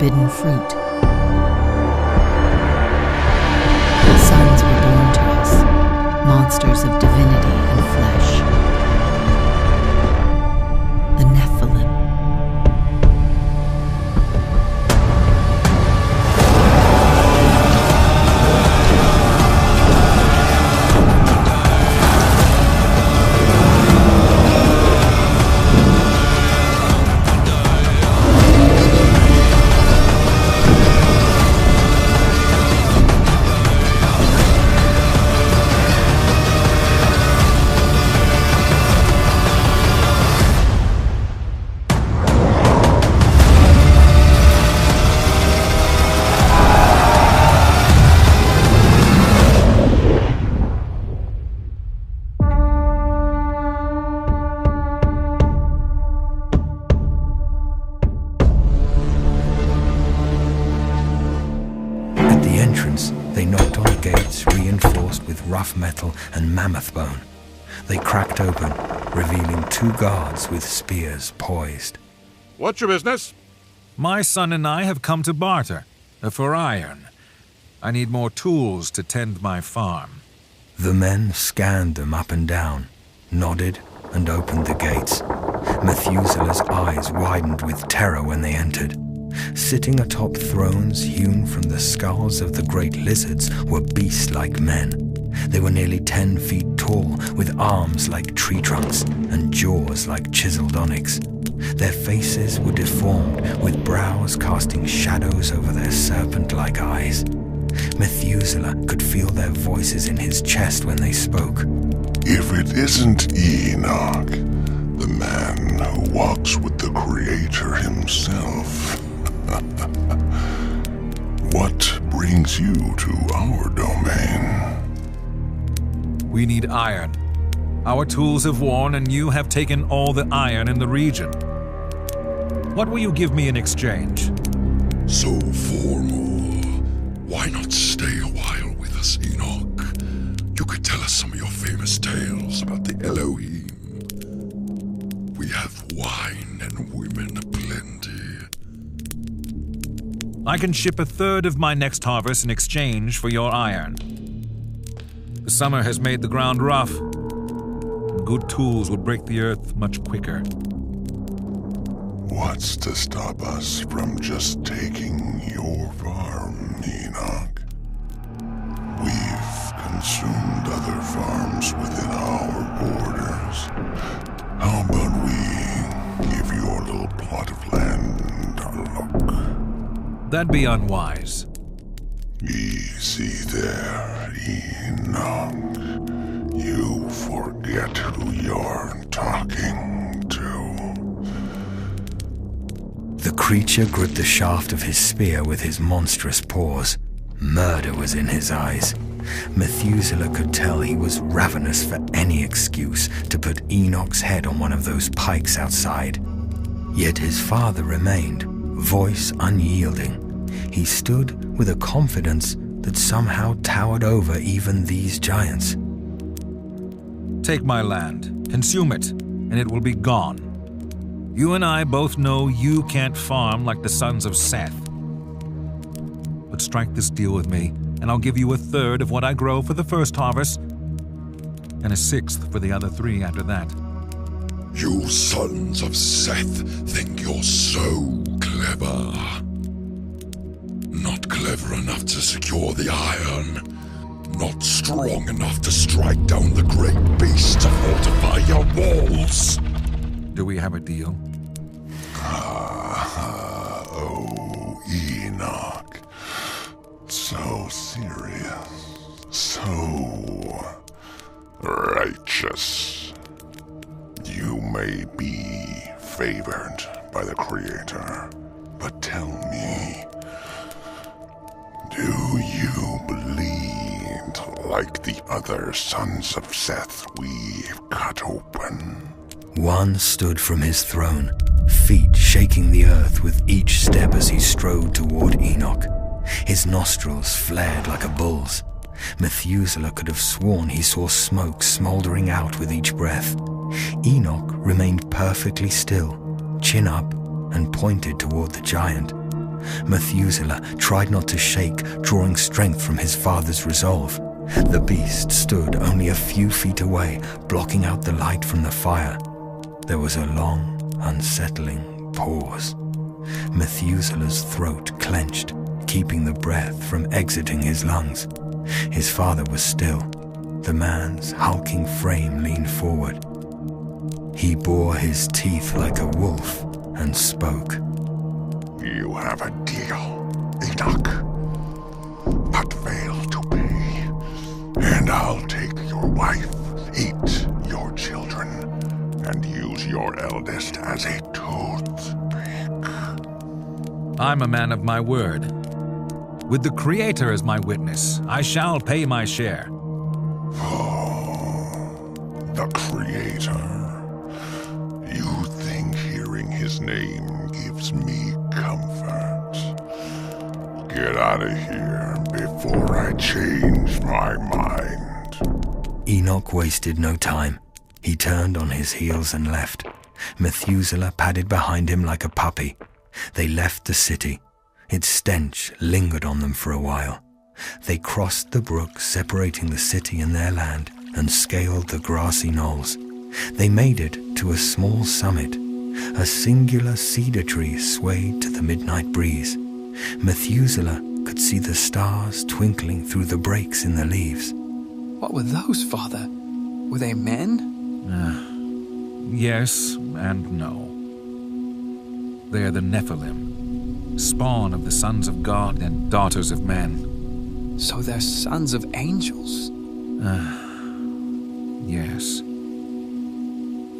forbidden fruit. Sons were born to us, monsters of divinity and flesh. The nephilim. They knocked on gates reinforced with rough metal and mammoth bone. They cracked open, revealing 2 guards with spears poised. What's your business? My son and I have come to barter, for iron. I need more tools to tend my farm. The men scanned them up and down, nodded, and opened the gates. Methuselah's eyes widened with terror when they entered. Sitting atop thrones hewn from the skulls of the great lizards were beast-like men. They were nearly 10 feet tall, with arms like tree trunks and jaws like chiseled onyx. Their faces were deformed, with brows casting shadows over their serpent-like eyes. Methuselah could feel their voices in his chest when they spoke. If it isn't Enoch, the man who walks with the Creator himself, what brings you to our domain? We need iron. Our tools have worn, and you have taken all the iron in the region. What will you give me in exchange? So formal. Why not stay a while with us, Enoch? You could tell us some of your famous tales about the Elohim. We have wine and women aplenty. I can ship 1/3 of my next harvest in exchange for your iron. The summer has made the ground rough. Good tools will break the earth much quicker. What's to stop us from just taking your farm, Enoch? We've consumed other farms within our borders. How about we give your little plot of land a look? That'd be unwise. Easy there, Enoch. You forget who you're talking to. The creature gripped the shaft of his spear with his monstrous paws. Murder was in his eyes. Methuselah could tell he was ravenous for any excuse to put Enoch's head on one of those pikes outside. Yet his father remained, voice unyielding. He stood with a confidence that somehow towered over even these giants. Take my land, consume it, and it will be gone. You and I both know you can't farm like the sons of Seth. But strike this deal with me, and I'll give you 1/3 of what I grow for the first harvest, and 1/6 for the other 3 after that. You sons of Seth think you're so clever. Not clever enough to secure the iron. Not strong enough to strike down the great beast to fortify your walls. Do we have a deal? Oh, Enoch. So serious. So righteous. You may be favored by the Creator, but tell me, do you bleed like the other sons of Seth we've cut open? One stood from his throne, feet shaking the earth with each step as he strode toward Enoch. His nostrils flared like a bull's. Methuselah could have sworn he saw smoke smoldering out with each breath. Enoch remained perfectly still, chin up, and pointed toward the giant. Methuselah tried not to shake, drawing strength from his father's resolve. The beast stood only a few feet away, blocking out the light from the fire. There was a long, unsettling pause. Methuselah's throat clenched, keeping the breath from exiting his lungs. His father was still. The man's hulking frame leaned forward. He bore his teeth like a wolf and spoke. You have a deal, Enoch, but fail to pay, and I'll take your wife, eat your children, and use your eldest as a toothpick. I'm a man of my word. With the Creator as my witness, I shall pay my share. Oh, the Creator. You think hearing his name gives me comfort? Get out of here before I change my mind. Enoch wasted no time. He turned on his heels and left. Methuselah padded behind him like a puppy. They left the city. Its stench lingered on them for a while. They crossed the brook separating the city and their land and scaled the grassy knolls. They made it to a small summit. A singular cedar tree swayed to the midnight breeze. Methuselah could see the stars twinkling through the breaks in the leaves. What were those, Father? Were they men? Yes and no. They are the Nephilim, spawn of the sons of God and daughters of men. So they're sons of angels? Yes.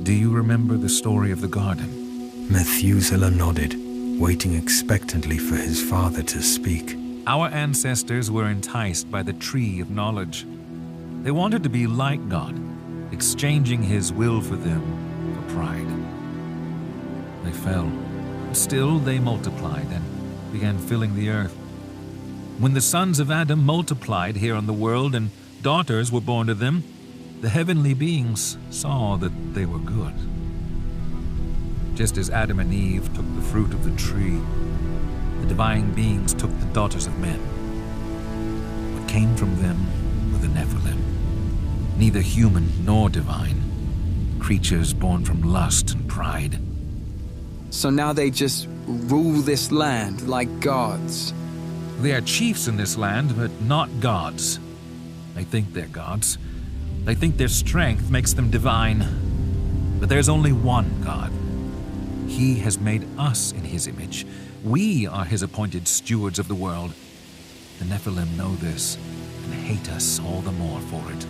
Do you remember the story of the garden? Methuselah nodded, waiting expectantly for his father to speak. Our ancestors were enticed by the tree of knowledge. They wanted to be like God, exchanging his will for them for pride. They fell. Still, they multiplied and began filling the earth. When the sons of Adam multiplied here on the world and daughters were born to them, the heavenly beings saw that they were good. Just as Adam and Eve took the fruit of the tree, the divine beings took the daughters of men. What came from them were the Nephilim, neither human nor divine, creatures born from lust and pride. So now they just rule this land like gods? They are chiefs in this land, but not gods. They think they're gods. They think their strength makes them divine. But there's only one God. He has made us in his image. We are his appointed stewards of the world. The Nephilim know this and hate us all the more for it.